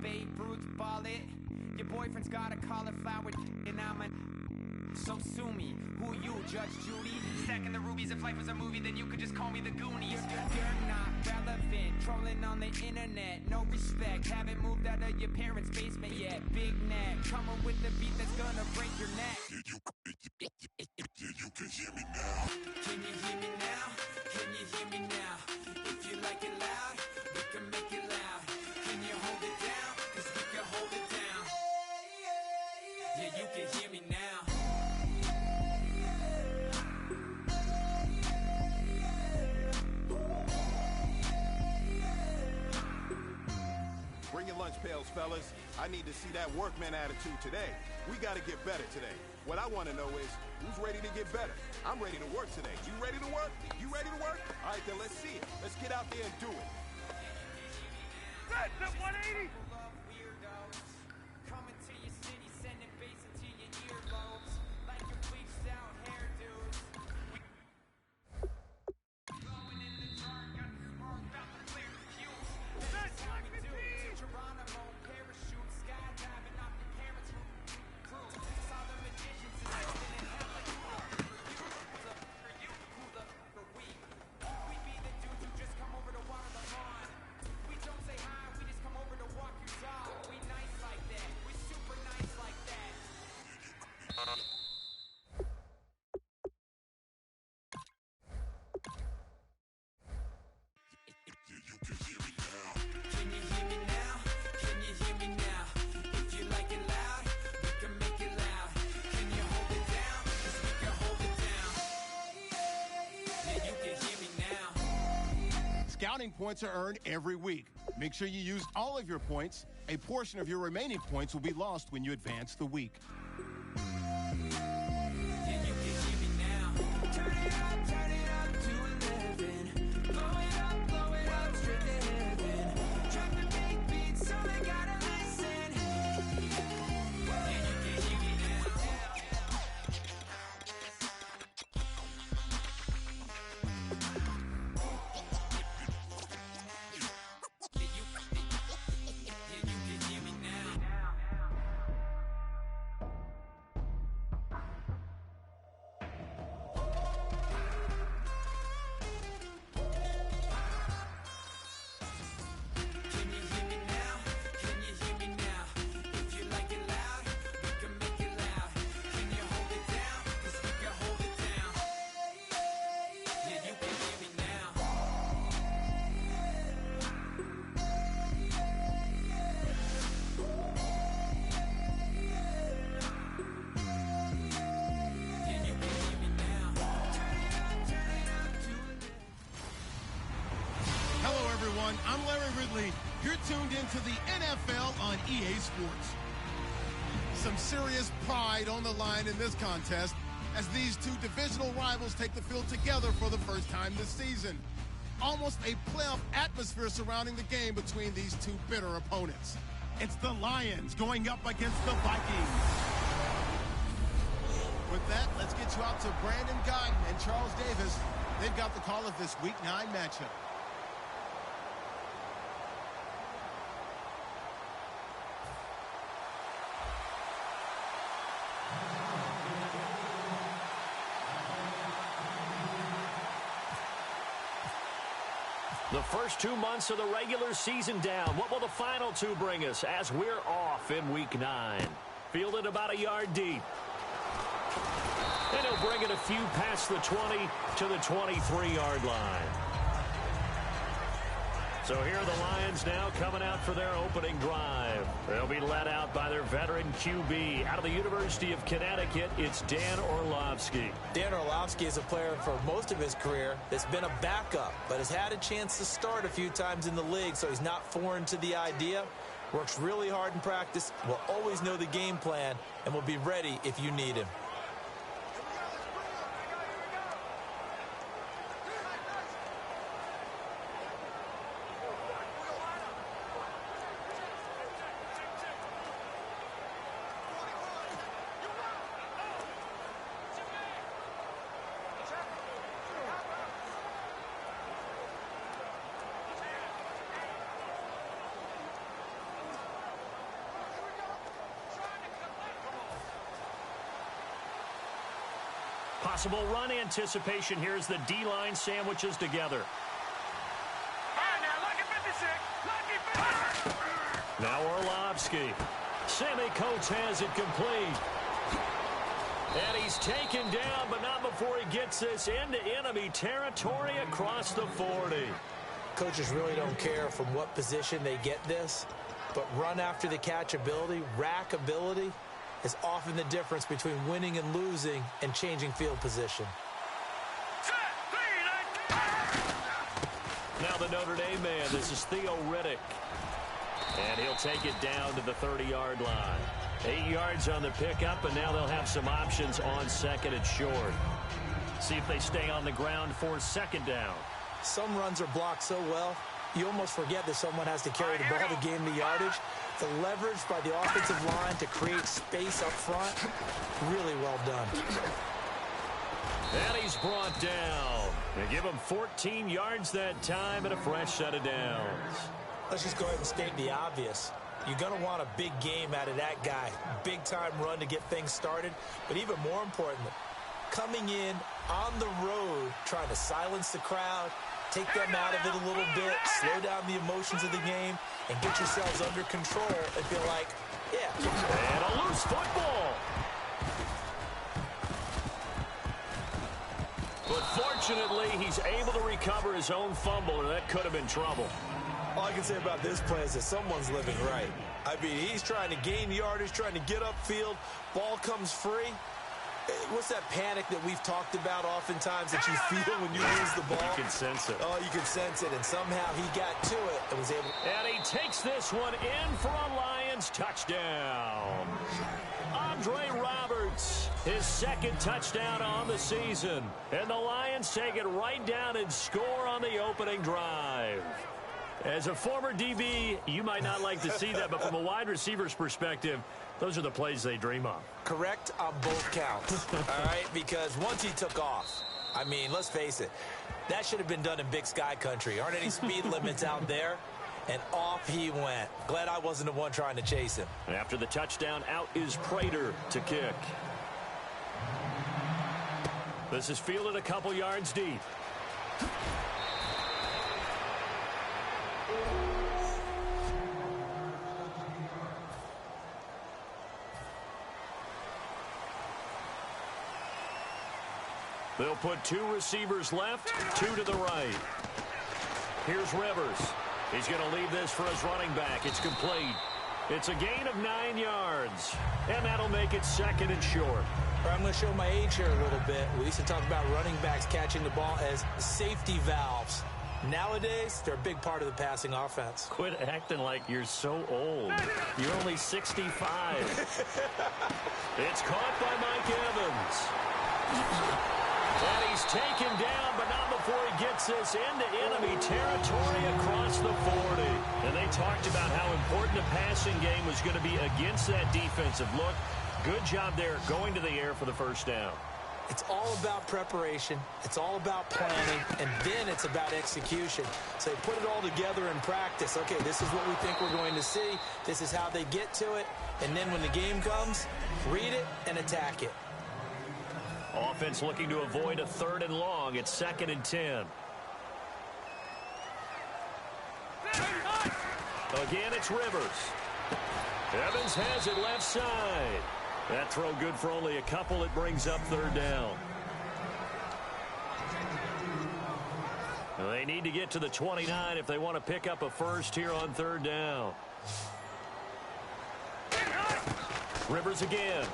Babe Ruth ball it. Your boyfriend's got a cauliflower and I'm a... So sue me, who you, Judge Judy? Stacking the rubies, if life was a movie, then you could just call me the Goonies. You're not relevant, trolling on the internet, no respect. Haven't moved out of your parents' basement yet. Big neck, coming with the beat that's gonna break your neck. You can hear me now. Can you hear me now? Can you hear me now? If you like it loud, we can make it loud. Can you hold it down? 'Cause we can hold it down. Yeah, you can hear me now. Bring your lunch pails, fellas. I need to see that workman attitude today. We got to get better today. What I want to know is, who's ready to get better? I'm ready to work today. You ready to work? You ready to work? All right, then let's see it. Let's get out there and do it. That's at 180! Coming to your city, sending bass into your earlobes. Like your bleached out hairdos. Blowing in the dark, got the spark, about to clear the fuse. That's how we do it. Geronimo, parachute, skydiving off your parents' roof. Saw the magicians assisting in hell like for you, for we. We be the dudes who just come over to water the lawn. We don't say hi, we just come over to walk your dog. We nice like that, we super nice like that. Can you hear me now? Can you hear me now? If you like it loud, we can make it loud. Can you hold it down? 'Cause we can hold it down. Yeah, you can hear me now. Scouting points are earned every week. Make sure you use all of your points. A portion of your remaining points will be lost when you advance the week. Yeah, you can hear me now. Turn it up to 11. Blow it up, straight to heaven. Drop the big beat so they gotta listen. Yeah, you can hear me now. Yeah, you can hear me now. Can you hear me now? Can you hear me now? If you like it loud, we can make it loud. Can you hold it down? 'Cause we can hold it down. Yeah, you can hear me now. Yeah, you can hear me now. Turn it up to 11. Hello, everyone. I'm Larry Ridley. You're tuned into the NFL on EA Sports. Some serious pride on the line in this contest as these two divisional rivals take the field together for the first time this season. Almost a playoff atmosphere surrounding the game between these two bitter opponents. It's the Lions going up against the Vikings. With that, let's get you out to Brandon Gaudin and Charles Davis. They've got the call of this Week 9 matchup. The first 2 months of the regular season down. What will the final two bring us as we're off in Week 9? Fielded about a yard deep. And he'll bring it a few past the 20 to the 23-yard line. So here are the Lions now coming out for their opening drive. They'll be led out by their veteran QB. Out of the University of Connecticut, it's Dan Orlovsky. Dan Orlovsky is a player for most of his career that's been a backup, but has had a chance to start a few times in the league, so he's not foreign to the idea. Works really hard in practice, will always know the game plan, and will be ready if you need him. Possible run anticipation here as the D-line sandwiches together. Now Orlovsky. Sammy Coates has it complete. And he's taken down, but not before he gets this into enemy territory across the 40. Coaches really don't care from what position they get this, but run after the catch ability, rack ability, is often the difference between winning and losing and changing field position. Now the Notre Dame man, this is Theo Riddick. And he'll take it down to the 30-yard line. 8 yards on the pickup, and now they'll have some options on second and short. See if they stay on the ground for second down. Some runs are blocked so well, you almost forget that someone has to carry the ball to gain the yardage. The leverage by the offensive line to create space up front, really well done. And he's brought down. They give him 14 yards that time and a fresh set of downs. Let's just go ahead and state the obvious. You're going to want a big game out of that guy. Big-time run to get things started. But even more importantly, coming in on the road, trying to silence the crowd, take them out of it a little bit, slow down the emotions of the game, and get yourselves under control and feel like, yeah. And a loose football. But fortunately, he's able to recover his own fumble, or that could have been trouble. All I can say about this play is that someone's living right. I mean, he's trying to gain yardage, trying to get upfield. Ball comes free. What's that panic that we've talked about oftentimes that you feel when you lose the ball? You can sense it. Oh, you can sense it, and somehow he got to it and was able. And he takes this one in for a Lions touchdown. Andre Roberts, his second touchdown on the season. And the Lions take it right down and score on the opening drive. As a former DB, you might not like to see that, but from a wide receiver's perspective, those are the plays they dream of. Correct on both counts, all right? Because once he took off, I mean, let's face it, that should have been done in Big Sky country. Aren't any speed limits out there? And off he went. Glad I wasn't the one trying to chase him. After the touchdown, out is Prater to kick. This is fielded a couple yards deep. They'll put 2 receivers left, 2 to the right. Here's Rivers. He's going to leave this for his running back. It's complete. It's a gain of 9 yards, and that'll make it second and short. I'm going to show my age here a little bit. We used to talk about running backs catching the ball as safety valves. Nowadays, they're a big part of the passing offense. Quit acting like you're so old. You're only 65. It's caught by Mike Evans. And he's taken down, but not before he gets this into enemy territory across the 40. And they talked about how important the passing game was going to be against that defensive look. Good job there going to the air for the first down. It's all about preparation. It's all about planning, and then it's about execution. So they put it all together in practice. Okay, this is what we think we're going to see. This is how they get to it. And then when the game comes, read it and attack it. Offense looking to avoid a 3rd and long. It's 2nd and 10. Again, it's Rivers. Evans has it left side. That throw good for only a couple. It brings up 3rd down. They need to get to the 29 if they want to pick up a first here on 3rd down. Rivers again.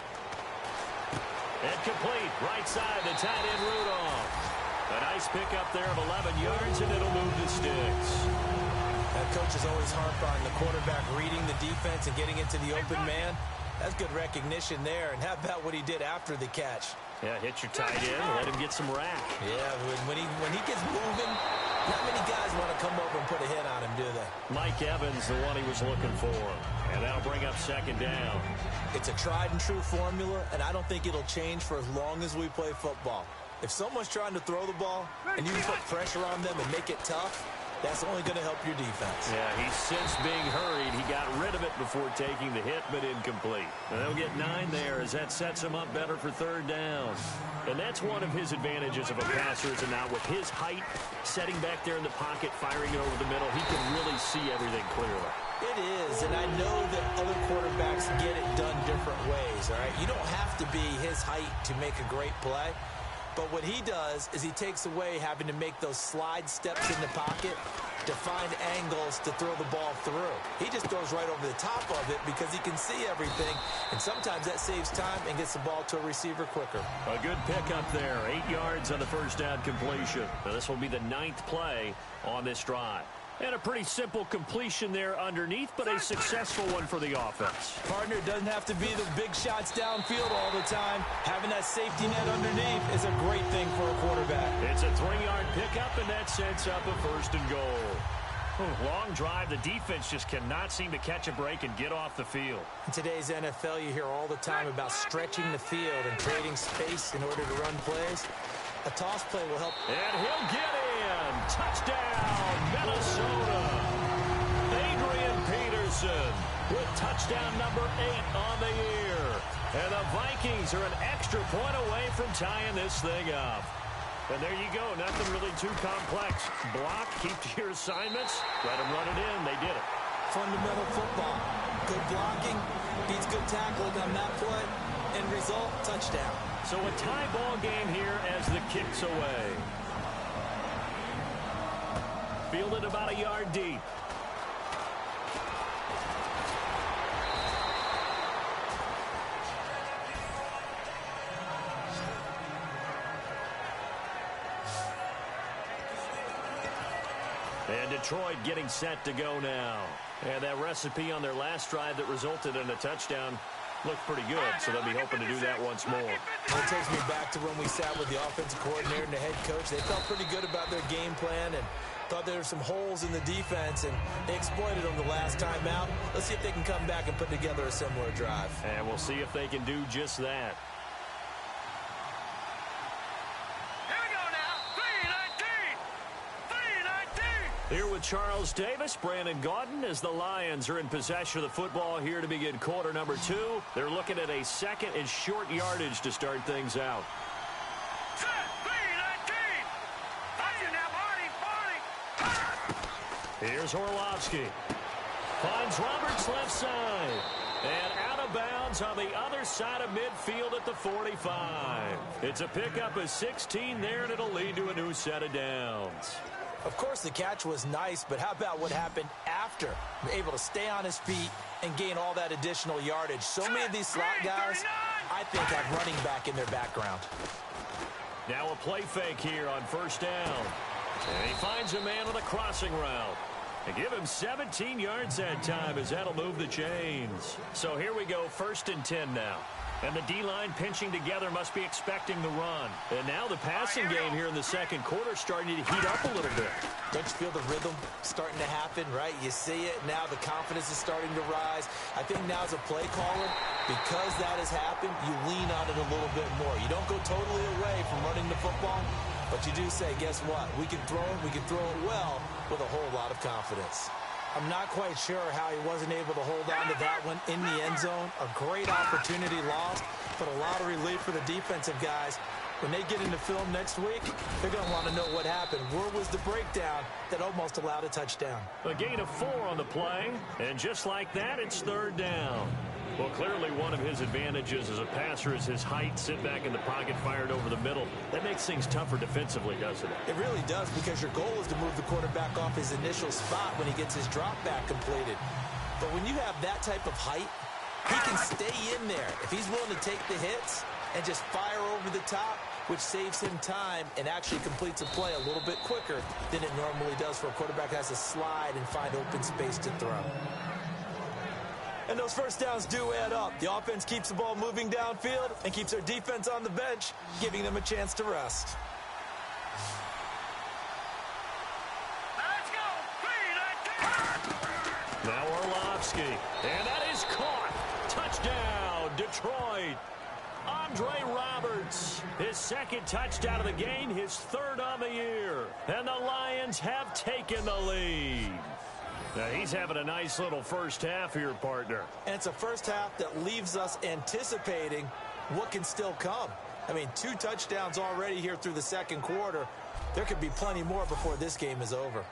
And complete. Right side, the tight end Rudolph. A nice pickup there of 11 yards, and it'll move the sticks. That coach is always harped on the quarterback reading the defense and getting into the open man. That's good recognition there. And how about what he did after the catch? Yeah, hit your tight end, let him get some rack. Yeah, when he gets moving, not many guys want to come over and put a hit on him, do they? Mike Evans, the one he was looking for. And that'll bring up 2nd down. It's a tried-and-true formula, and I don't think it'll change for as long as we play football. If someone's trying to throw the ball and you can put pressure on them and make it tough, that's only going to help your defense. Yeah, he sensed being hurried. He got rid of it before taking the hit, but incomplete. And they'll get 9 there as that sets him up better for third down. And that's one of his advantages of a passer, is now with his height, setting back there in the pocket, firing it over the middle, he can really see everything clearly. It is, and I know that other quarterbacks get it done different ways, all right? You don't have to be his height to make a great play, but what he does is he takes away having to make those slide steps in the pocket to find angles to throw the ball through. He just throws right over the top of it because he can see everything, and sometimes that saves time and gets the ball to a receiver quicker. A good pickup there, 8 yards on the first down completion. Now this will be the 9th play on this drive. And a pretty simple completion there underneath, but a successful one for the offense. Partner, doesn't have to be the big shots downfield all the time. Having that safety net underneath is a great thing for a quarterback. It's a 3-yard pickup, and that sets up a 1st and goal. Long drive. The defense just cannot seem to catch a break and get off the field. In today's NFL, you hear all the time about stretching the field and creating space in order to run plays. A toss play will help. And he'll get in. Touchdown, Minnesota. Adrian Peterson with touchdown number 8 on the year. And the Vikings are an extra point away from tying this thing up. And there you go. Nothing really too complex. Block, keep to your assignments, let them run it in. They did it. Fundamental football. Good blocking beats good tackling on that play. End result, touchdown. So a tie ball game here as the kick's away. Fielded about a yard deep. And Detroit getting set to go now. And that recipe on their last drive that resulted in a touchdown looked pretty good, so they'll be hoping to do that once more. It takes me back to when we sat with the offensive coordinator and the head coach. They felt pretty good about their game plan and thought there were some holes in the defense, and they exploited them the last time out. Let's see if they can come back and put together a similar drive. And we'll see if they can do just that. Here with Charles Davis, Brandon Gaudin, as the Lions are in possession of the football here to begin quarter number 2. They're looking at a 2nd and short yardage to start things out. Here's Orlovsky. Finds Roberts left side. And out of bounds on the other side of midfield at the 45. It's a pickup of 16 there, and it'll lead to a new set of downs. Of course, the catch was nice, but how about what happened after? Able to stay on his feet and gain all that additional yardage. So many of these slot guys, I think, have running back in their background. Now a play fake here on 1st down. And he finds a man with a crossing route. And give him 17 yards that time, as that'll move the chains. So here we go, 1st and 10 now. And the D-line pinching together, must be expecting the run. And now the passing game here in the 2nd quarter starting to heat up a little bit. Don't you feel the rhythm starting to happen, right? You see it now. The confidence is starting to rise. I think now as a play caller, because that has happened, you lean on it a little bit more. You don't go totally away from running the football, but you do say, guess what? We can throw it. We can throw it well with a whole lot of confidence. I'm not quite sure how he wasn't able to hold on to that one in the end zone. A great opportunity lost, but a lot of relief for the defensive guys. When they get into film next week, they're going to want to know what happened. Where was the breakdown that almost allowed a touchdown? A gain of 4 on the play, and just like that, it's 3rd down. Well, clearly one of his advantages as a passer is his height, sit back in the pocket, fired over the middle. That makes things tougher defensively, doesn't it? It really does, because your goal is to move the quarterback off his initial spot when he gets his drop back completed. But when you have that type of height, he can stay in there. If he's willing to take the hits and just fire over the top, which saves him time and actually completes a play a little bit quicker than it normally does for a quarterback that has to slide and find open space to throw. And those first downs do add up. The offense keeps the ball moving downfield and keeps their defense on the bench, giving them a chance to rest. Let's go. Now Orlovsky. And that is caught. Touchdown, Detroit. Andre Roberts, his second touchdown of the game, his third on the year. And the Lions have taken the lead. Now, he's having a nice little first half here, partner. And it's a first half that leaves us anticipating what can still come. I mean, 2 touchdowns already here through the second quarter. There could be plenty more before this game is over.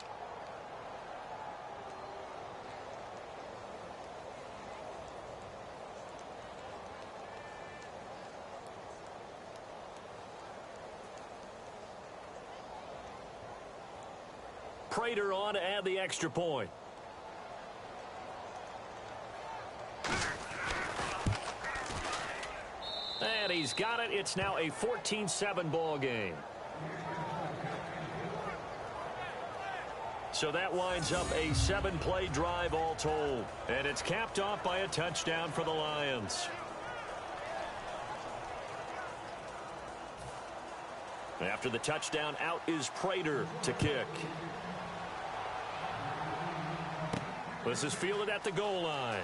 Prater on to add the extra point. And he's got it. It's now a 14-7 ball game. So that winds up a 7-play drive all told. And it's capped off by a touchdown for the Lions. After the touchdown, out is Prater to kick. This is fielded at the goal line.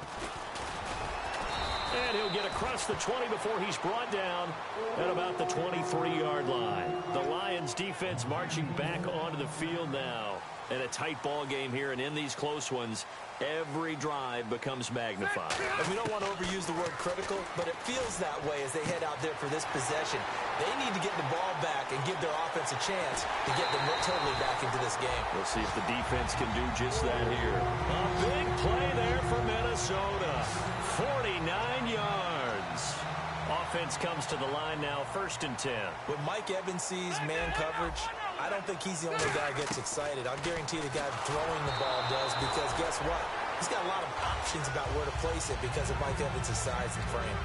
And he'll get across the 20 before he's brought down at about the 23-yard line. The Lions defense marching back onto the field now. In a tight ball game here, and in these close ones, every drive becomes magnified. And we don't want to overuse the word critical, but it feels that way as they head out there for this possession. They need to get the ball back and give their offense a chance to get them totally back into this game. We'll see if the defense can do just that here. A big play there for Minnesota. 49 yards. Offense comes to the line now, 1st and 10. When Mike Evans sees man coverage, I don't think he's the only guy who gets excited. I'll guarantee the guy throwing the ball does, because guess what? He's got a lot of options about where to place it because of Mike Evans' size and frame.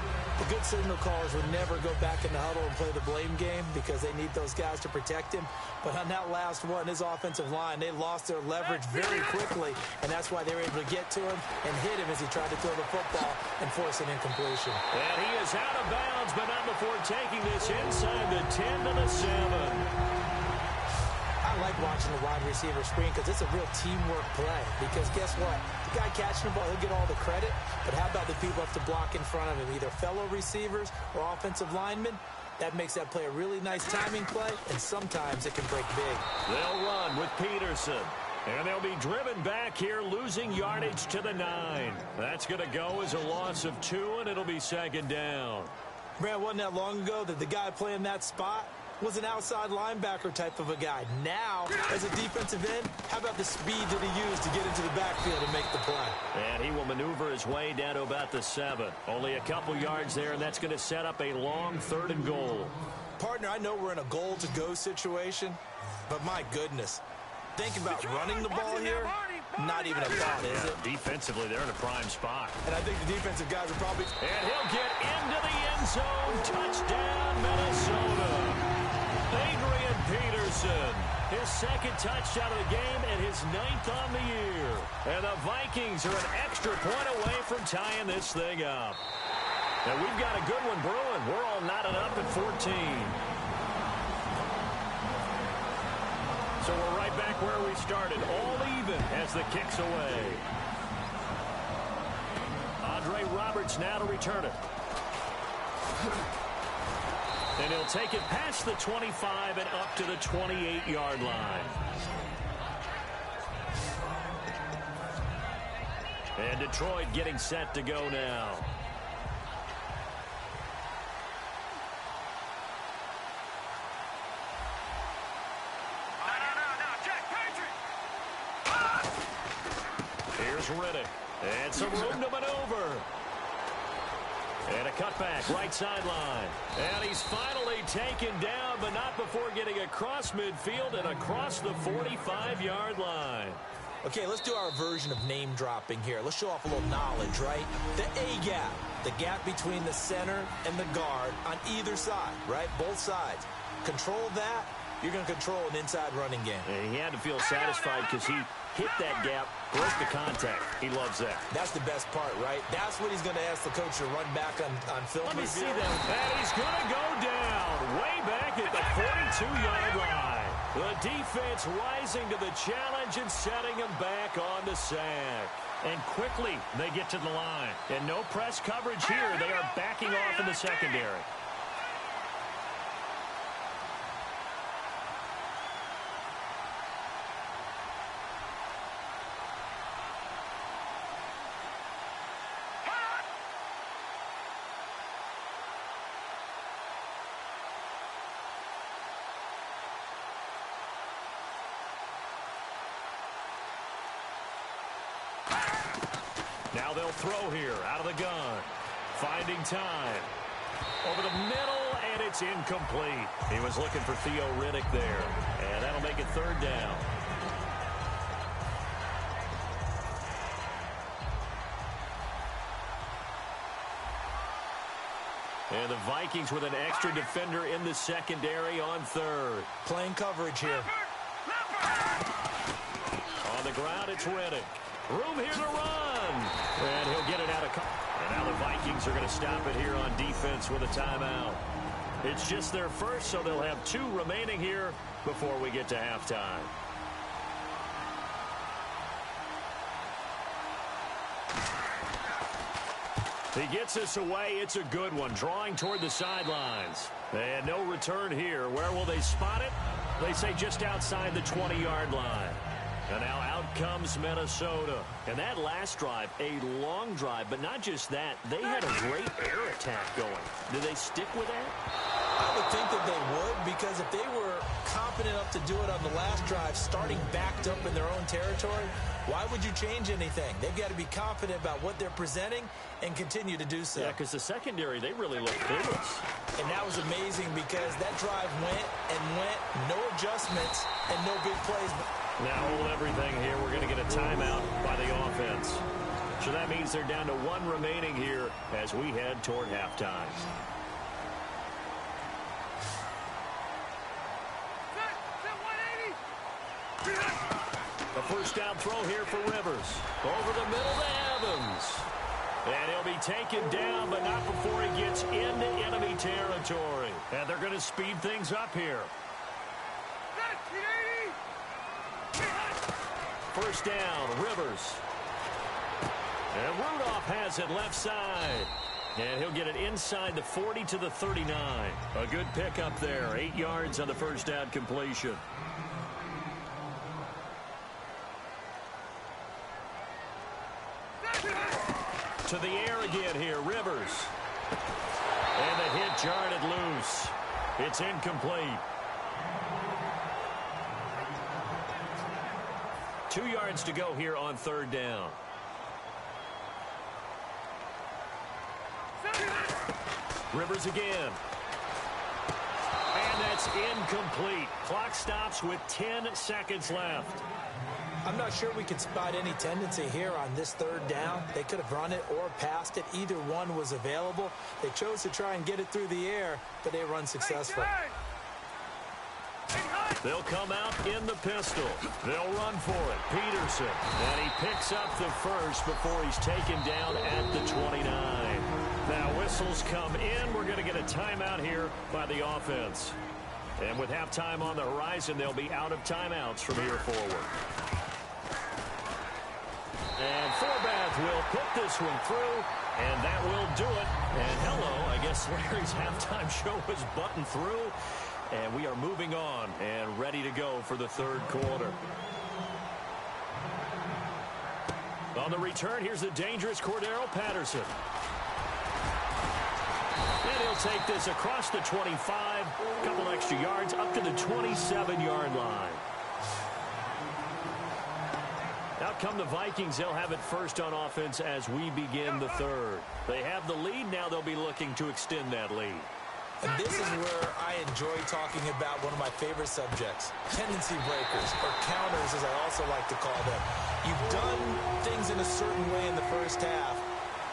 The good signal callers would never go back in the huddle and play the blame game because they need those guys to protect him. But on that last one, his offensive line, they lost their leverage very quickly, and that's why they were able to get to him and hit him as he tried to throw the football and force an incompletion. And he is out of bounds, but not before taking this inside the 10 to the 7. I like watching the wide receiver screen because it's a real teamwork play. Because guess what? The guy catching the ball, he'll get all the credit. But how about the people have to block in front of him, either fellow receivers or offensive linemen? That makes that play a really nice timing play, and sometimes it can break big. They'll run with Peterson. And they'll be driven back here, losing yardage to the 9. That's going to go as a loss of 2, and it'll be 2nd down. Man, wasn't that long ago that the guy playing that spot was an outside linebacker type of a guy. Now, as a defensive end, how about the speed that he used to get into the backfield and make the play? And he will maneuver his way down to about the 7. Only a couple yards there, and that's going to set up a long 3rd and goal. Partner, I know we're in a goal-to-go situation, but my goodness. Think about running the ball here. Not even a thought, is it? Defensively, they're in a prime spot. And I think the defensive guys are probably... And he'll get into the end zone. Touchdown, Minnesota. Adrian Peterson, his 2nd touchdown of the game and his 9th on the year. And the Vikings are an extra point away from tying this thing up. And we've got a good one brewing. We're all knotted up at 14. So we're right back where we started, all even as the kick's away. Andre Roberts now to return it. And he'll take it past the 25 and up to the 28-yard line. And Detroit getting set to go now. Here's Riddick. And some room to maneuver. And a cutback, right sideline. And he's finally taken down, but not before getting across midfield and across the 45-yard line. Okay, let's do our version of name dropping here. Let's show off a little knowledge, right? The A-gap, the gap between the center and the guard on either side, right? Both sides. Control that, you're going to control an inside running game. And he had to feel satisfied because he hit that gap, broke the contact. He loves that. That's the best part, right? That's what he's going to ask the coach to run back on film. Let me see that. And he's going to go down way back at the 42-yard line. The defense rising to the challenge and setting him back on the sack. And quickly they get to the line. And no press coverage here. They are backing off in the secondary. Now they'll throw here out of the gun. Finding time. Over the middle, and it's incomplete. He was looking for Theo Riddick there, and that'll make it third down. And the Vikings with an extra defender in the secondary on third. Playing coverage here. On the ground, it's Riddick. Room here to run. And he'll get it out of... And now the Vikings are going to stop it here on defense with a timeout. It's just their first, so they'll have 2 remaining here before we get to halftime. He gets us away. It's a good one. Drawing toward the sidelines. And no return here. Where will they spot it? They say just outside the 20-yard line. And now out comes Minnesota. And that last drive, a long drive, but not just that. They had a great air attack going. Do they stick with that? I would think that they would, because if they were confident enough to do it on the last drive, starting backed up in their own territory, why would you change anything? They've got to be confident about what they're presenting and continue to do so. Yeah, because the secondary, they really looked clueless. And that was amazing because that drive went and went, no adjustments and no big plays. Now hold everything here. We're going to get a timeout by the offense. So that means they're down to 1 remaining here as we head toward halftime. A first down throw here for Rivers. Over the middle to Evans. And he'll be taken down, but not before he gets into enemy territory. And they're going to speed things up here. First down, Rivers. And Rudolph has it left side. And he'll get it inside the 40 to the 39. A good pickup there. 8 yards on the first down completion. To the air again here, Rivers. And the hit jarred it loose. It's incomplete. 2 yards to go here on third down. Rivers again. And that's incomplete. Clock stops with 10 seconds left. I'm not sure we could spot any tendency here on this third down. They could have run it or passed it. Either one was available. They chose to try and get it through the air, but they were unsuccessful. They'll come out in the pistol. They'll run for it. Peterson. And he picks up the first before he's taken down at the 29. Now whistles come in. We're going to get a timeout here by the offense. And with halftime on the horizon, they'll be out of timeouts from here forward. And Forbath will put this one through, and that will do it. And hello, I guess Larry's halftime show is buttoned through. And we are moving on and ready to go for the third quarter. On the return, here's the dangerous Cordero Patterson. And he'll take this across the 25, a couple extra yards, up to the 27-yard line. Out come the Vikings. They'll have it first on offense as we begin the third. They have the lead. Now they'll be looking to extend that lead. And this is where I enjoy talking about one of my favorite subjects, tendency breakers, or counters as I also like to call them. You've done things in a certain way in the first half,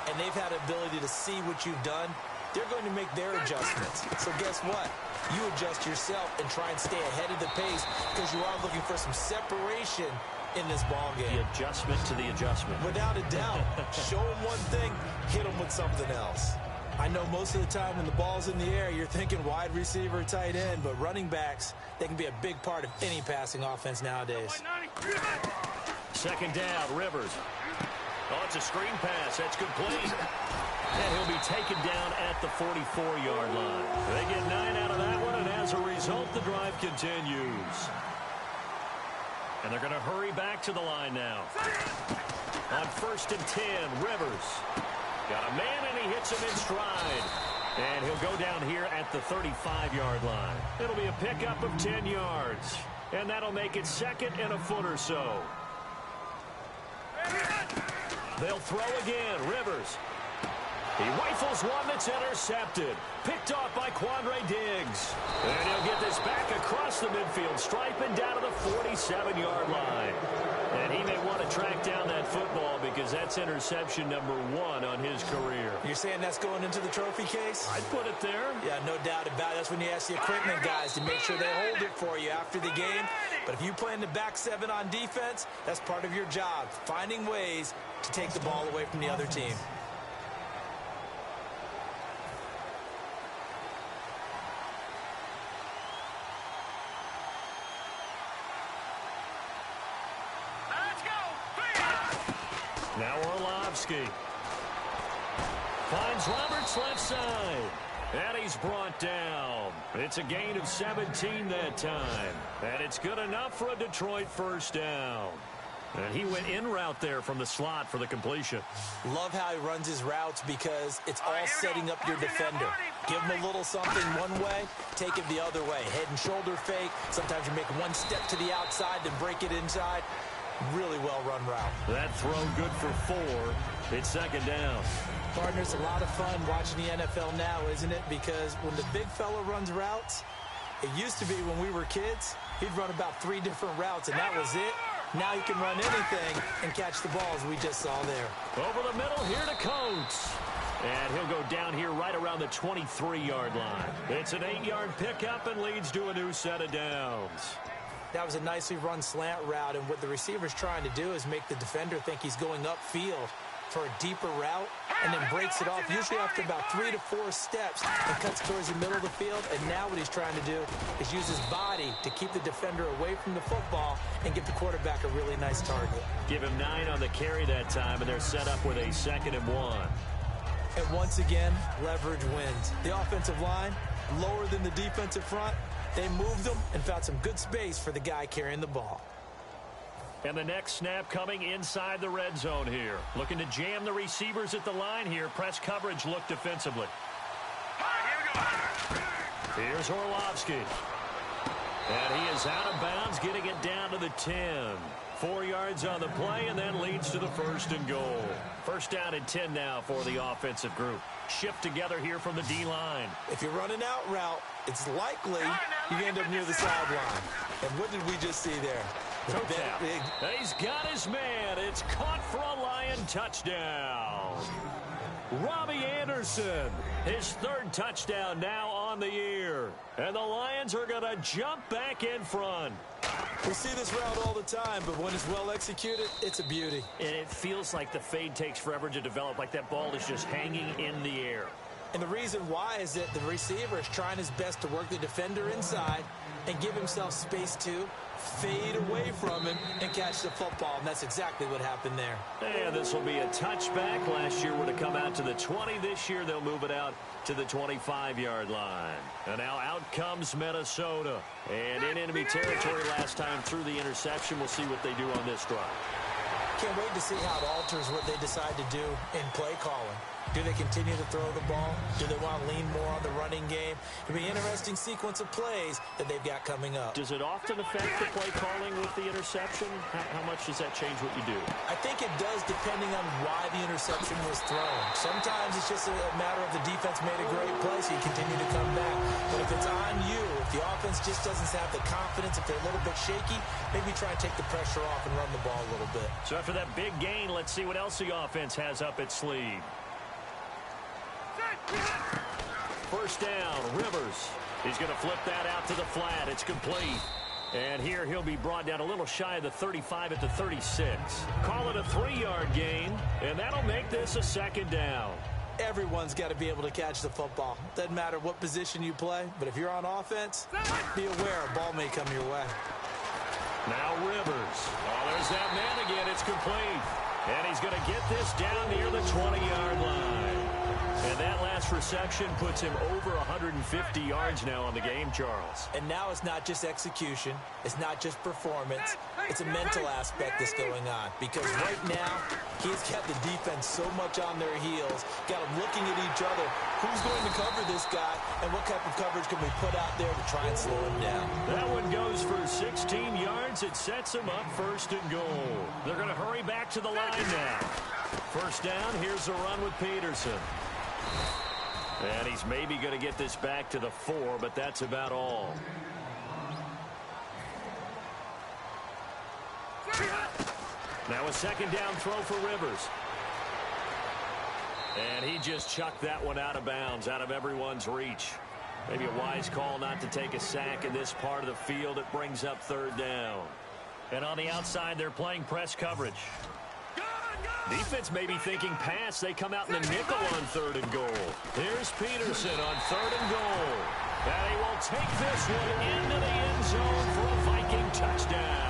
and they've had the ability to see what you've done. They're going to make their adjustments. So guess what? You adjust yourself and try and stay ahead of the pace because you are looking for some separation in this ball game. The adjustment to the adjustment. Without a doubt. Show them one thing, hit them with something else. I know most of the time when the ball's in the air, you're thinking wide receiver, tight end, but running backs, they can be a big part of any passing offense nowadays. Second down, Rivers. Oh, it's a screen pass. That's complete. And he'll be taken down at the 44-yard line. They get 9 out of that one, and as a result, the drive continues. And they're going to hurry back to the line now. On 1st and 10, Rivers. Got a man, and he hits him in stride. And he'll go down here at the 35-yard line. It'll be a pickup of 10 yards. And that'll make it second and a foot or so. They'll throw again. Rivers. He rifles one that's intercepted. Picked off by Quandre Diggs. And he'll get this back across the midfield stripe and down to the 47-yard line. And he may want to track down that football because that's interception number 1 on his career. You're saying that's going into the trophy case? I'd put it there. Yeah, no doubt about it. That's when you ask the equipment guys to make sure they hold it for you after the game. But if you play in the back 7 on defense, that's part of your job, finding ways to take the ball away from the other team. Now Orlovsky finds Roberts left side. And he's brought down. It's a gain of 17 that time. And it's good enough for a Detroit first down. And he went in route there from the slot for the completion. Love how he runs his routes because it's all setting up your defender. Give him a little something one way, take it the other way. Head and shoulder fake. Sometimes you make one step to the outside, then break it inside. Really well-run route. That throw good for 4. It's second down. Partners, a lot of fun watching the NFL now, isn't it? Because when the big fella runs routes, it used to be when we were kids, he'd run about 3 different routes, and that was it. Now he can run anything and catch the balls we just saw there. Over the middle here to Coates. And he'll go down here right around the 23-yard line. It's an 8-yard pickup and leads to a new set of downs. That was a nicely run slant route, and what the receiver's trying to do is make the defender think he's going upfield for a deeper route, and then breaks it off, usually after about 3 to 4 steps, and cuts towards the middle of the field. And now what he's trying to do is use his body to keep the defender away from the football and give the quarterback a really nice target. Give him 9 on the carry that time, and they're set up with a 2nd and 1. And once again, leverage wins. The offensive line, lower than the defensive front. They moved them and found some good space for the guy carrying the ball. And the next snap coming inside the red zone here. Looking to jam the receivers at the line here. Press coverage look defensively. Here's Orlovsky. And he is out of bounds, getting it down to the 10. 4 yards on the play, and then leads to the 1st and goal. First down and 10 now for the offensive group. Shift together here from the D-line. If you're running out route, it's likely you end up near the sideline. And what did we just see there? He's got his man. It's caught for a Lion touchdown. Robbie Anderson, his 3rd touchdown now on the year. And the Lions are going to jump back in front. We see this route all the time, but when it's well executed, it's a beauty. And it feels like the fade takes forever to develop, like that ball is just hanging in the air. And the reason why is that the receiver is trying his best to work the defender inside and give himself space to fade away from him and catch the football. And that's exactly what happened there. And this will be a touchback. Last year would have come out to the 20. This year they'll move it out to the 25-yard line. And now out comes Minnesota. And in enemy territory last time through the interception. We'll see what they do on this drive. Can't wait to see how it alters what they decide to do in play calling. Do they continue to throw the ball? Do they want to lean more on the running game? It'll be an interesting sequence of plays that they've got coming up. Does it often affect the play calling with the interception? How much does that change what you do? I think it does, depending on why the interception was thrown. Sometimes it's just a matter of the defense made a great play, so you continue to come back. But if it's on you, if the offense just doesn't have the confidence, if they're a little bit shaky, maybe try and take the pressure off and run the ball a little bit. So after that big gain, let's see what else the offense has up its sleeve. First down, Rivers. He's going to flip that out to the flat. It's complete. And here he'll be brought down a little shy of the 35 at the 36. Call it a 3-yard gain, and that'll make this a 2nd down. Everyone's got to be able to catch the football. Doesn't matter what position you play, but if you're on offense, be aware a ball may come your way. Now Rivers. Oh, there's that man again. It's complete. And he's going to get this down near the 20-yard line. And that last reception puts him over 150 yards now on the game, Charles. And now it's not just execution. It's not just performance. It's a mental aspect that's going on. Because right now, he's got the defense so much on their heels, got them looking at each other. Who's going to cover this guy, and what type of coverage can we put out there to try and slow him down? That one goes for 16 yards. It sets him up 1st and goal. They're going to hurry back to the line now. First down, here's a run with Peterson. And he's maybe going to get this back to the 4, but that's about all. Now a second down throw for Rivers. And he just chucked that one out of bounds, out of everyone's reach. Maybe a wise call not to take a sack in this part of the field. It brings up third down. And on the outside, they're playing press coverage. Defense may be thinking pass. They come out in the nickel on 3rd and goal. Here's Peterson on 3rd and goal. And he will take this one into the end zone for a Viking touchdown.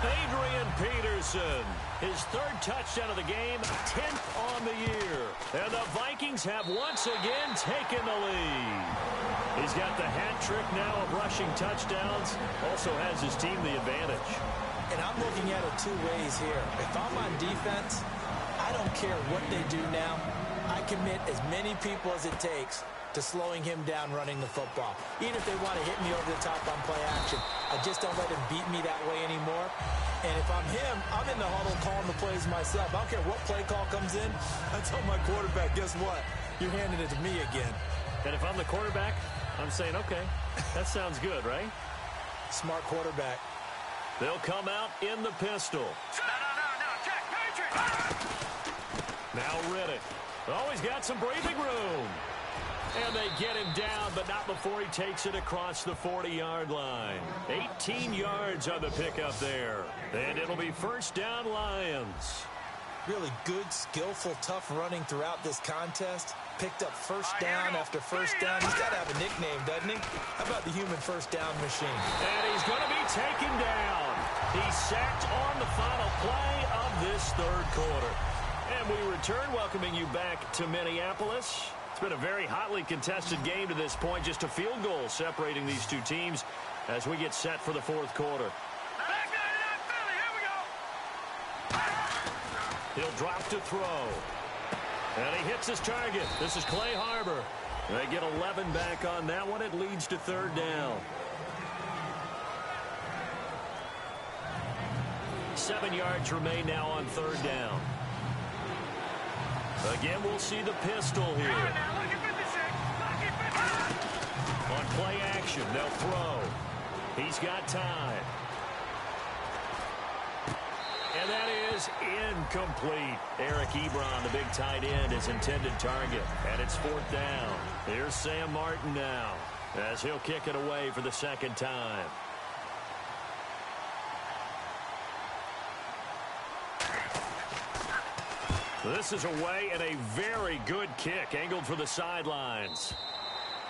Adrian Peterson, his 3rd touchdown of the game, 10th on the year. And the Vikings have once again taken the lead. He's got the hat trick now of rushing touchdowns. Also has his team the advantage. And I'm looking at it 2 ways here. If I'm on defense, I don't care what they do now. I commit as many people as it takes to slowing him down running the football. Even if they want to hit me over the top on play action, I just don't let him beat me that way anymore. And if I'm him, I'm in the huddle calling the plays myself. I don't care what play call comes in. I tell my quarterback, guess what? You're handing it to me again. And if I'm the quarterback, I'm saying, okay, that sounds good, right? Smart quarterback. They'll come out in the pistol. No, Jack Patriot. Now Riddick. Oh, he's got some breathing room. And they get him down, but not before he takes it across the 40-yard line. 18 yards on the pickup there. And it'll be first down, Lions. Really good, skillful, tough running throughout this contest. Picked up first down after first down. He's got to have a nickname, doesn't he? How about the human first down machine? And he's going to be taken down. He's sacked on the final play of this 3rd quarter. And we return, welcoming you back to Minneapolis. It's been a very hotly contested game to this point. Just a field goal separating these 2 teams as we get set for the 4th quarter. Back down, Philly, here we go. He'll drop to throw. And he hits his target. This is Clay Harbor. They get 11 back on that one. It leads to 3rd down. 7 yards remain now on 3rd down. Again, we'll see the pistol here. Now, look at 56. On play action, they'll throw. He's got time. And that is incomplete. Eric Ebron, the big tight end, his intended target. And it's 4th down. Here's Sam Martin now as he'll kick it away for the 2nd time. This is away and a very good kick angled for the sidelines.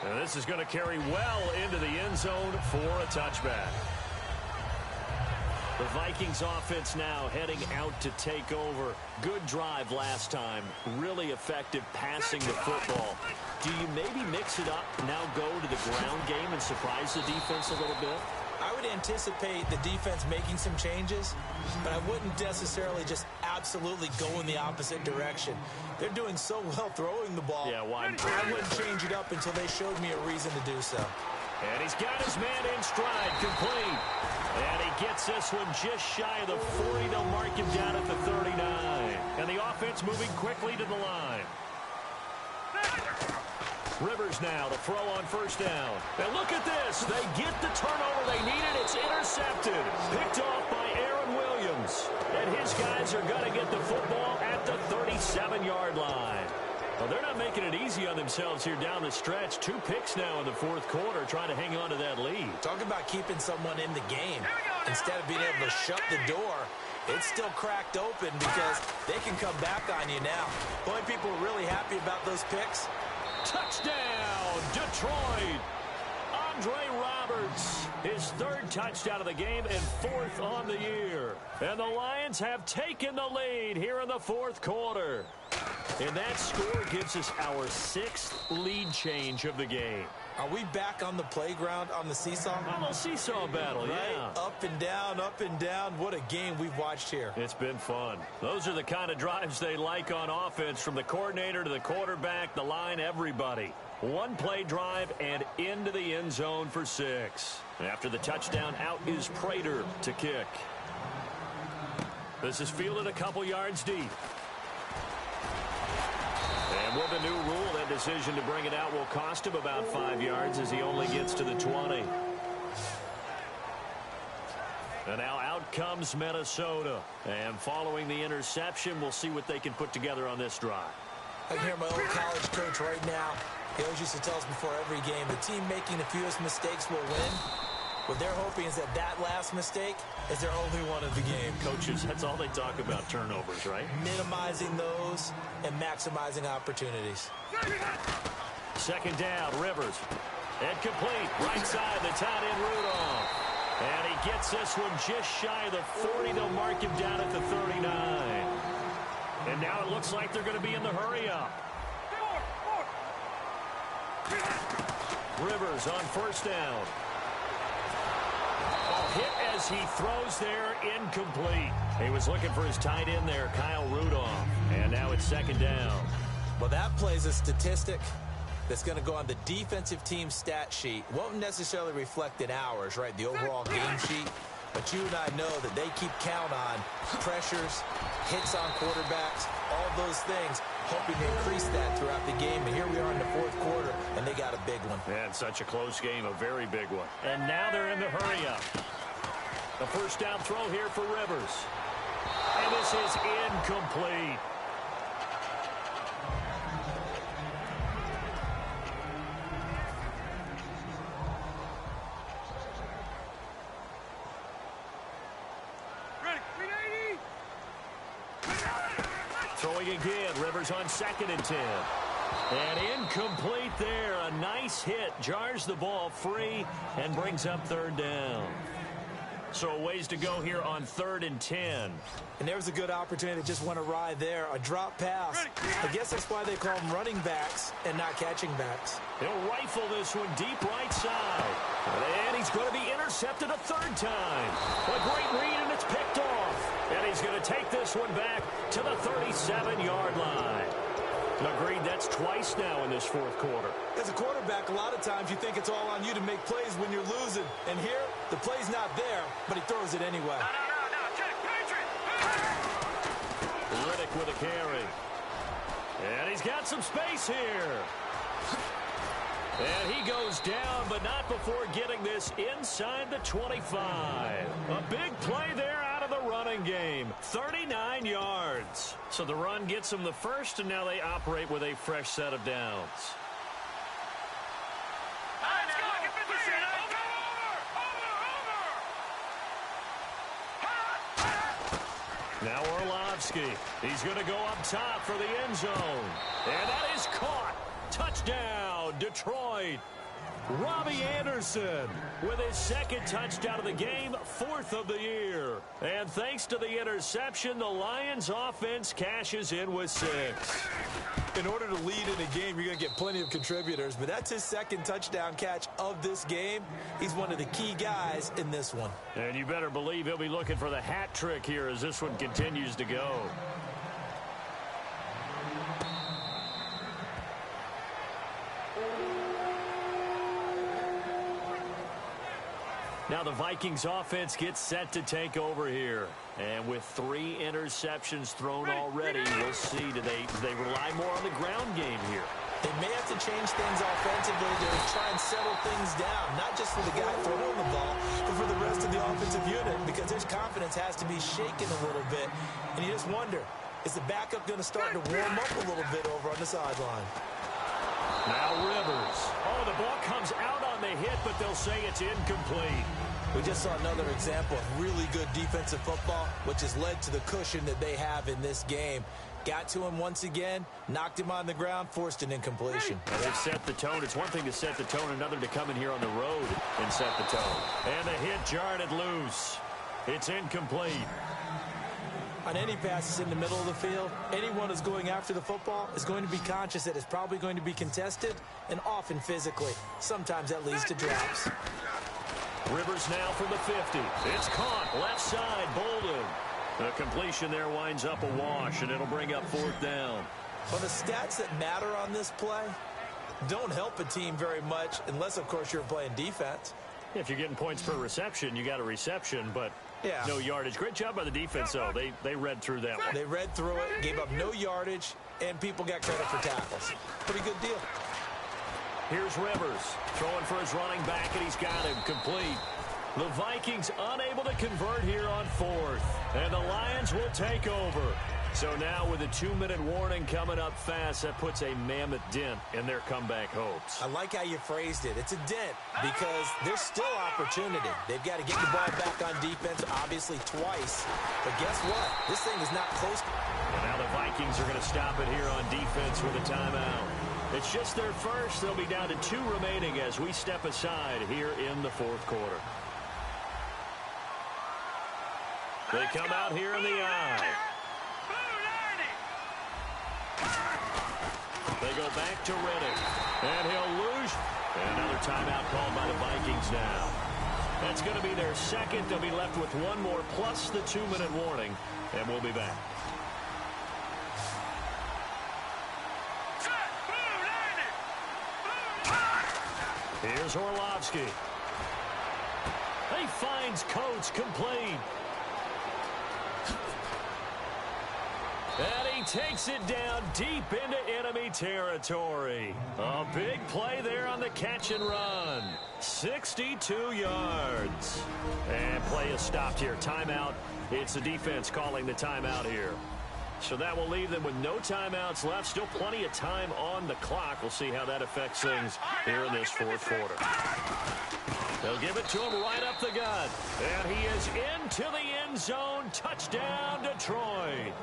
And this is going to carry well into the end zone for a touchback. The Vikings offense now heading out to take over. Good drive last time. Really effective passing the football. Do you maybe mix it up, now go to the ground game and surprise the defense a little bit? I would anticipate the defense making some changes, but I wouldn't necessarily just absolutely go in the opposite direction. They're doing so well throwing the ball. Yeah, why? I wouldn't change it up until they showed me a reason to do so. And he's got his man in stride, complete. And he gets this one just shy of the 40. They'll mark him down at the 39. And the offense moving quickly to the line. Rivers now to throw on first down. And look at this. They get the turnover they needed. It's intercepted. Picked off by Aaron Williams. And his guys are going to get the football at the 37-yard line. Well, they're not making it easy on themselves here down the stretch. 2 picks now in the 4th quarter trying to hang on to that lead. Talk about keeping someone in the game. Instead of being able to shut the door, it's still cracked open because they can come back on you now. The only people really happy about those picks. Touchdown, Detroit. Andre Roberts, his 3rd touchdown of the game and 4th on the year. And the Lions have taken the lead here in the 4th quarter. And that score gives us our 6th lead change of the game. Are we back on the playground on the seesaw? A little seesaw battle, yeah. Up and down, up and down. What a game we've watched here. It's been fun. Those are the kind of drives they like on offense, from the coordinator to the quarterback, the line, everybody. 1-play drive and into the end zone for 6. After the touchdown, out is Prater to kick. This is fielded a couple yards deep. And with the new rule, that decision to bring it out will cost him about 5 yards as he only gets to the 20. And now out comes Minnesota. And following the interception, we'll see what they can put together on this drive. I can hear my old college coach right now. He always used to tell us before every game, the team making the fewest mistakes will win. What they're hoping is that last mistake is their only one of the game. Coaches, that's all they talk about, turnovers, right? Minimizing those and maximizing opportunities. Second down, Rivers. And complete. Right side, the tight end, Rudolph. And he gets this one just shy of the 40. They'll mark him down at the 39. And now it looks like they're going to be in the hurry-up. Rivers on first down. Hit as he throws there, incomplete. He was looking for his tight end there, Kyle Rudolph. And now it's second down. Well, that plays a statistic that's going to go on the defensive team stat sheet. Won't necessarily reflect in ours, right, the overall game sheet. But you and I know that they keep count on pressures, hits on quarterbacks, all those things, hoping to increase that throughout the game. And here we are in the fourth quarter, and they got a big one. And such a close game, a very big one. And now they're in the hurry-up. The first down throw here for Rivers. And this is incomplete. Throwing again, Rivers on 2nd and 10. And incomplete there. A nice hit. Jars the ball free and brings up third down. So a ways to go here on 3rd and 10. And there's a good opportunity to just went awry there. A drop pass. I guess that's why they call them running backs and not catching backs. He'll rifle this one deep right side. And he's going to be intercepted a third time. A great read, and it's picked off. And he's going to take this one back to the 37-yard line. Agreed, that's twice now in this fourth quarter. As a quarterback, a lot of times you think it's all on you to make plays when you're losing. And here, the play's not there, but he throws it anyway. No, check, Patriot! Riddick with a carry. And he's got some space here. And he goes down, but not before getting this inside the 25. A big play there out of the running game. 39 yards. So the run gets them the first, and now they operate with a fresh set of downs. Now Orlovsky. He's going to go up top for the end zone. And that is caught. Touchdown, Detroit. Robbie Anderson with his second touchdown of the game, 4th of the year. And thanks to the interception, the Lions offense cashes in with 6. In order to lead in a game, you're going to get plenty of contributors, but that's his second touchdown catch of this game. He's one of the key guys in this one. And you better believe he'll be looking for the hat trick here as this one continues to go. Now the Vikings offense gets set to take over here. And with 3 interceptions thrown already, we'll see. Do they rely more on the ground game here? They may have to change things offensively to try and settle things down, not just for the guy throwing the ball, but for the rest of the offensive unit, because his confidence has to be shaken a little bit. And you just wonder, is the backup going to start to warm up a little bit over on the sideline? Now Rivers. Oh, the ball comes out on the hit, but they'll say it's incomplete. We just saw another example of really good defensive football, which has led to the cushion that they have in this game. Got to him once again, knocked him on the ground, forced an incompletion. Well, they've set the tone. It's one thing to set the tone, another to come in here on the road and set the tone. And the hit jarred it loose. It's incomplete. On any passes in the middle of the field, anyone who's going after the football is going to be conscious that it's probably going to be contested and often physically. Sometimes that leads to drops. Rivers now from the 50. It's caught. Left side, Bolden. The completion there winds up a wash, and it'll bring up 4th down. Well, the stats that matter on this play don't help a team very much unless, of course, you're playing defense. If you're getting points per reception, you got a reception, but Yeah. No yardage. Great job by the defense, though. They read through that one. They read through it, gave up no yardage, and people got credit for tackles. Pretty good deal. Here's Rivers throwing for his running back, and he's got him complete. The Vikings unable to convert here on fourth, and the Lions will take over. So now with a 2-minute warning coming up fast, that puts a mammoth dent in their comeback hopes. I like how you phrased it. It's a dent because there's still opportunity. They've got to get the ball back on defense, obviously twice. But guess what? This thing is not close. And now the Vikings are going to stop it here on defense with a timeout. It's just their first. They'll be down to 2 remaining as we step aside here in the fourth quarter. They come out here in the eye. They go back to Riddick. And he'll lose. And another timeout called by the Vikings now. That's going to be their second. They'll be left with one more plus the 2-minute warning. And we'll be back. Here's Orlovsky. He finds Coates complete. And he takes it down deep into enemy territory. A big play there on the catch and run. 62 yards. And play is stopped here. Timeout. It's the defense calling the timeout here. So that will leave them with no timeouts left. Still plenty of time on the clock. We'll see how that affects things here in this fourth quarter. They'll give it to him right up the gut. And he is into the end zone. Touchdown, Detroit.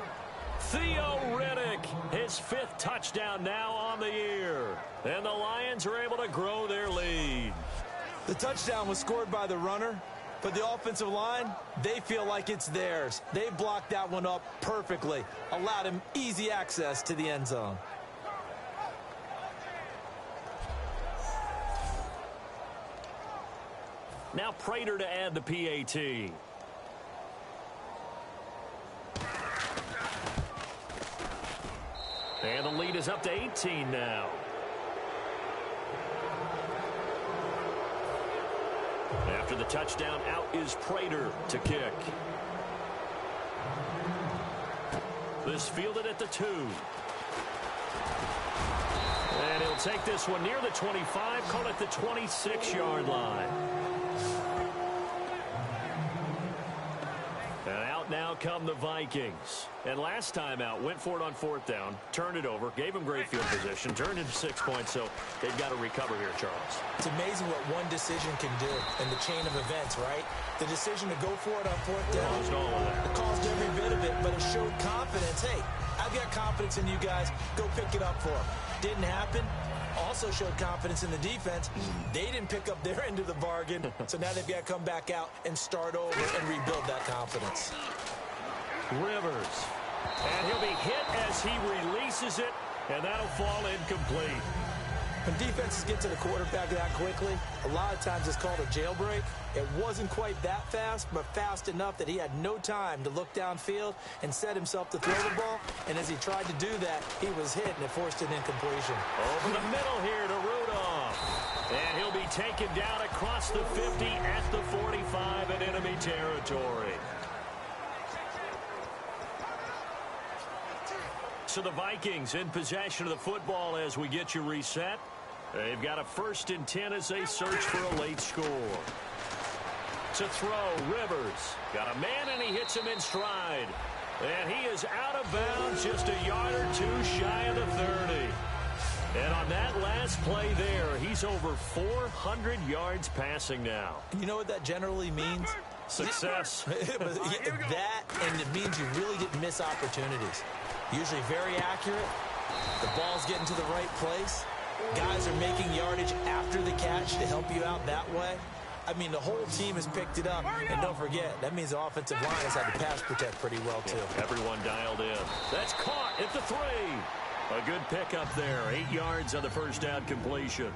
Theo Riddick, his 5th touchdown now on the year. And the Lions are able to grow their lead. The touchdown was scored by the runner, but the offensive line, they feel like it's theirs. They blocked that one up perfectly, allowed him easy access to the end zone. Now Prater to add the PAT. And the lead is up to 18 now. After the touchdown, out is Prater to kick. This fielded at the 2. And he'll take this one near the 25, call it the 26-yard line. And out now come the Vikings. And last time out, went for it on 4th down, turned it over, gave him great field position, turned into 6 points, so they've got to recover here, Charles. It's amazing what one decision can do in the chain of events, right? The decision to go for it on 4th down, it caused every bit of it, but it showed confidence. Hey, I've got confidence in you guys. Go pick it up for them. Didn't happen. Also showed confidence in the defense. They didn't pick up their end of the bargain, so now they've got to come back out and start over and rebuild that confidence. Rivers. And he'll be hit as he releases it, and that'll fall incomplete. When defenses get to the quarterback that quickly, a lot of times it's called a jailbreak. It wasn't quite that fast, but fast enough that he had no time to look downfield and set himself to throw the ball. And as he tried to do that, he was hit, and it forced an incompletion. Over the middle here to Rudolph. And he'll be taken down across the 50 at the 45 in enemy territory. So the Vikings in possession of the football as we get you reset. They've got a 1st and 10 as they search for a late score. To throw, Rivers. Got a man, and he hits him in stride. And he is out of bounds, just a yard or 2 shy of the 30. And on that last play there, he's over 400 yards passing now. You know what that generally means? Success. That, and it means you really didn't miss opportunities. Usually very accurate. The ball's getting to the right place. Guys are making yardage after the catch to help you out that way. I mean, the whole team has picked it up. And don't forget, that means the offensive line has had to pass protect pretty well, too. Everyone dialed in. That's caught at the 3. A good pickup there. 8 yards on the 1st down completion.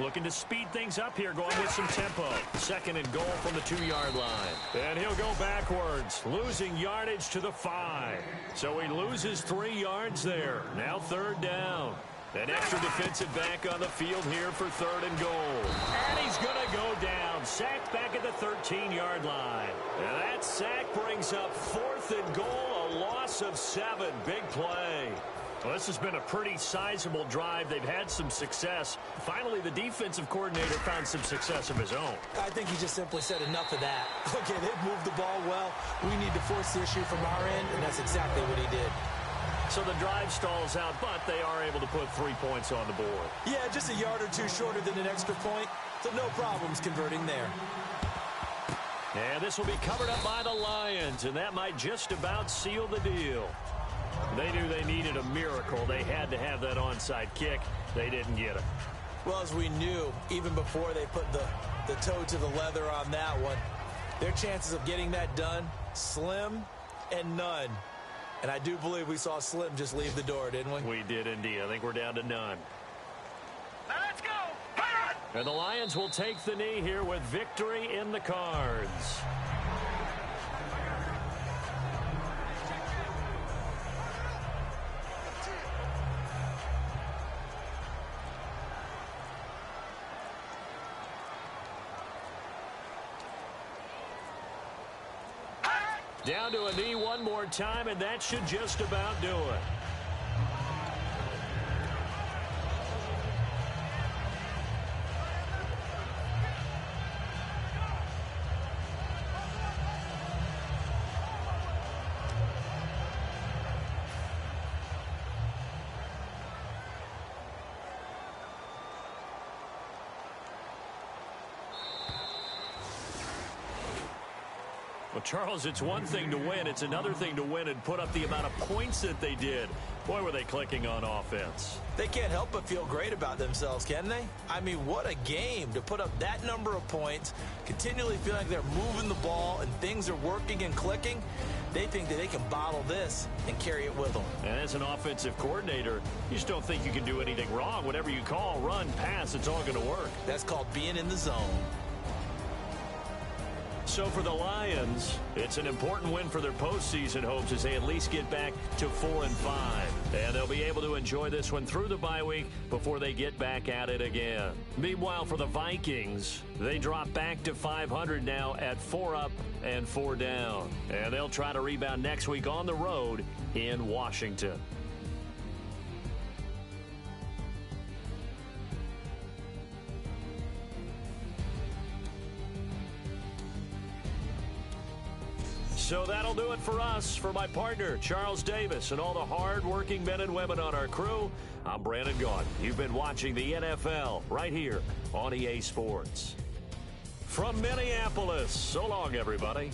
Looking to speed things up here, going with some tempo. 2nd and goal from the 2-yard line. And he'll go backwards, losing yardage to the 5. So he loses 3 yards there. Now 3rd down. An extra defensive back on the field here for 3rd and goal. And he's going to go down. down. Sacked back at the 13-yard line. And that sack brings up 4th and goal, a loss of 7. Big play. Well, this has been a pretty sizable drive. They've had some success. Finally, the defensive coordinator found some success of his own. I think he just simply said enough of that. Okay, they've moved the ball well. We need to force the issue from our end, and that's exactly what he did. So the drive stalls out, but they are able to put 3 points on the board. Yeah, just a yard or two shorter than an extra point, so no problems converting there. And this will be covered up by the Lions, and that might just about seal the deal. They knew they needed a miracle. They had to have that onside kick. They didn't get it. Well, as we knew, even before they put the toe to the leather on that one, their chances of getting that done, slim and none. And I do believe we saw Slim just leave the door, didn't we? We did indeed. I think we're down to none. Now let's go. And the Lions will take the knee here with victory in the cards. Down to a knee one more time, and that should just about do it. Well, Charles, it's one thing to win. It's another thing to win and put up the amount of points that they did. Boy, were they clicking on offense. They can't help but feel great about themselves, can they? I mean, what a game to put up that number of points, continually feel like they're moving the ball and things are working and clicking. They think that they can bottle this and carry it with them. And as an offensive coordinator, you just don't think you can do anything wrong. Whatever you call, run, pass, it's all going to work. That's called being in the zone. So for the Lions, it's an important win for their postseason hopes as they at least get back to 4-5. And they'll be able to enjoy this one through the bye week before they get back at it again. Meanwhile, for the Vikings, they drop back to 500 now at 4 up and 4 down. And they'll try to rebound next week on the road in Washington. So that'll do it for us. For my partner, Charles Davis, and all the hard-working men and women on our crew, I'm Brandon Gaudin. You've been watching the NFL right here on EA Sports. From Minneapolis, so long, everybody.